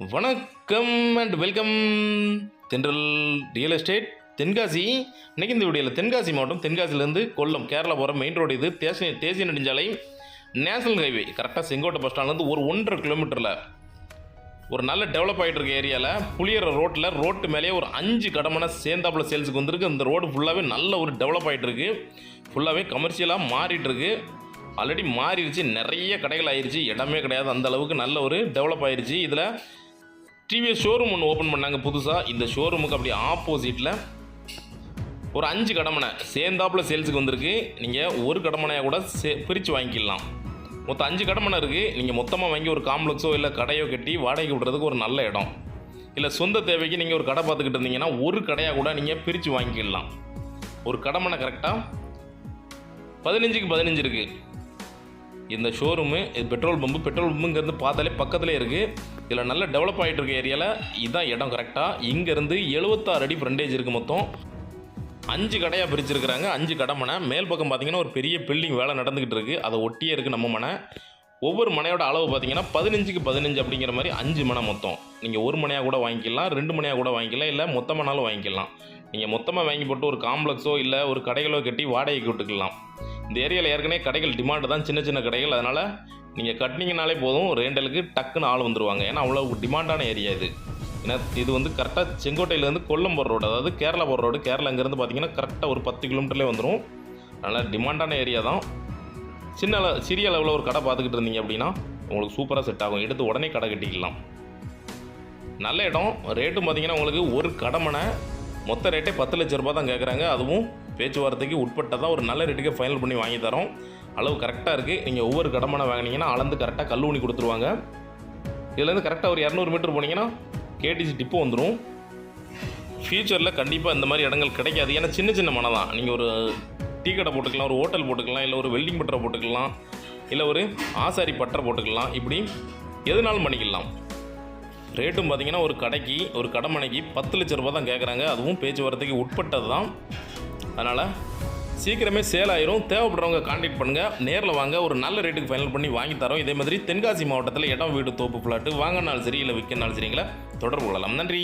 வணக்கம் and welcome தென்றல் real estate Tenkasi. இன்றைக்கி இந்த வீடியோவில் தென்காசி மாவட்டம், தென்காசிலேருந்து கொல்லம் கேரளா போகிற மெயின் ரோடு இது. தேசிய நெடுஞ்சாலை நேஷனல் ஹைவே கரெக்டாக செங்கோட்டை பஸ் ஸ்டாண்ட்லேருந்து ஒரு 1.5 கிலோமீட்டரில் ஒரு நல்ல டெவலப் ஆகிட்டு இருக்க ஏரியாவில் புளியற ரோட்டு மேலேயே ஒரு 5 கடமான சேர்ந்தாப்புல சேல்ஸுக்கு வந்திருக்கு. இந்த ரோடு ஃபுல்லாகவே நல்ல ஒரு டெவலப் ஆகிட்டு இருக்கு. ஃபுல்லாகவே கமர்ஷியலாக மாறிட்டுருக்கு. ஆல்ரெடி மாறிடுச்சு, நிறைய கடைகள் ஆயிடுச்சு, இடமே கிடையாது, அந்த அளவுக்கு நல்ல ஒரு டெவலப் ஆயிடுச்சு. இதில் டிவிஎஸ் ஷோரூம் ஒன்று ஓப்பன் பண்ணாங்க புதுசாக. இந்த ஷோரூமுக்கு அப்படி ஆப்போசிட்டில் ஒரு 5 கடமனை சேர்ந்தாப்பில் சேல்ஸுக்கு வந்திருக்கு. நீங்கள் ஒரு கடமனையாக கூட பிரித்து வாங்கிக்கலாம். மொத்தம் 5 கடமனை இருக்குது. நீங்கள் மொத்தமாக வாங்கி ஒரு காம்ப்ளெக்ஸோ இல்லை கடையோ கட்டி வாடகைக்கு விடுறதுக்கு ஒரு நல்ல இடம். இல்லை சொந்த தேவைக்கு நீங்கள் ஒரு கடை பார்த்துக்கிட்டு இருந்தீங்கன்னா ஒரு கடையாக கூட நீங்கள் பிரித்து வாங்கிக்கலாம். ஒரு கடமனை கரெக்டாக 15க்கு 15 இருக்குது. இந்த ஷோரூமு இது பெட்ரோல் பம்புங்கிறது பார்த்தாலே பக்கத்துலேயே இருக்குது. இதில் நல்ல டெவலப் ஆகிட்டு இருக்க ஏரியாவில் இதுதான் இடம் கரெக்டாக. இங்கேருந்து 76 அடி ஃப்ரண்டேஜ் இருக்குது. மொத்தம் 5 கடையாக பிரிச்சுருக்கிறாங்க. 5 கடமனை. மேல் பக்கம் பார்த்திங்கன்னா ஒரு பெரிய பில்டிங் வேலை நடந்துக்கிட்டு இருக்குது. அதை ஒட்டியே இருக்குது நம்ம மனை. ஒவ்வொரு மனையோட அளவு பார்த்திங்கன்னா 15க்கு 15 அப்படிங்கிற மாதிரி 5 மனை மொத்தம். நீங்கள் ஒரு மனையாக கூட வாங்கிக்கலாம், 2 மனையாக கூட வாங்கிக்கலாம், இல்லை மொத்தமானாலும் வாங்கிக்கலாம். நீங்கள் மொத்தமாக வாங்கி போட்டு ஒரு காம்ப்ளெக்ஸோ இல்லை ஒரு கடைகளோ கட்டி வாடகைக்கு விட்டுக்கலாம். இந்த ஏரியாவில் ஏற்கனவே கடைகள் டிமாண்டு தான், சின்ன சின்ன கடைகள். அதனால் நீங்கள் கட்டினீங்கனாலே போதும், ரெண்டலுக்கு டக்குன்னு ஆள் வந்துடுவாங்க. ஏன்னா அவ்வளோ டிமாண்டான ஏரியா இது. ஏன்னா இது வந்து கரெக்டாக செங்கோட்டையிலேருந்து கொல்லம் போகிற ரோடு, அதாவது கேரளா போகிற ரோடு. கேரளா இங்கேருந்து பார்த்தீங்கன்னா கரெக்டாக ஒரு 10 கிலோமீட்டர்லேயே வந்துடும். அதனால் டிமாண்டான ஏரியா தான். சிறிய அளவில் ஒரு கடை பார்த்துக்கிட்டு இருந்தீங்க அப்படின்னா உங்களுக்கு சூப்பராக செட் ஆகும். எடுத்து உடனே கடை கட்டிக்கலாம். நல்ல இடம். ரேட்டும் பார்த்தீங்கன்னா உங்களுக்கு ஒரு கடமனை மொத்த ரேட்டே 10 லட்ச ரூபா தான் கேட்குறாங்க. அதுவும் பேச்சுவார்த்தைக்கு உட்பட்டதான். ஒரு நல்ல ரேட்டுக்கு ஃபைனல் பண்ணி வாங்கி தரோம். அளவு கரெக்டாக இருக்குது. நீங்கள் ஒவ்வொரு கடமனை வாங்கினீங்கன்னா அளந்து கரெக்டாக கல் ஊனி கொடுத்துருவாங்க. இதுலேருந்து கரெக்டாக ஒரு 200 மீட்டர் போனீங்கன்னா கேடிசி டிப்போ வந்துடும். ஃப்யூச்சரில் கண்டிப்பாக இந்த மாதிரி இடங்கள் கிடைக்காது. ஏன்னா சின்ன சின்ன மனை தான். நீங்கள் ஒரு டீ கடை போட்டுக்கலாம், ஒரு ஹோட்டல் போட்டுக்கலாம், இல்லை ஒரு வெல்டிங் பட்டறை போட்டுக்கலாம், இல்லை ஒரு ஆசாரி பட்டறை போட்டுக்கலாம். இப்படி எதுனாலும் பண்ணிக்கலாம். ரேட்டும் பார்த்திங்கன்னா ஒரு கடைக்கு ஒரு கடமனைக்கு 10 லட்ச ரூபா தான் கேட்குறாங்க. அதுவும் பேச்சுவார்த்தைக்கு உட்பட்டது தான். அதனால் சீக்கிரமே சேல் ஆயிரும். தேவைப்படுறவங்க கான்டாக்ட் பண்ணுங்கள், நேரில் வாங்க. ஒரு நல்ல ரேட்டுக்கு ஃபைனல் பண்ணி வாங்கி தரோம். இதே மாதிரி தென்காசி மாவட்டத்தில் இடம், வீடு, தோப்பு, பிளாட்டு வாங்கினாலும் சரி இல்லை விற்கனாலும் சரிங்களா தொடர்பு கொள்ளலாம். நன்றி.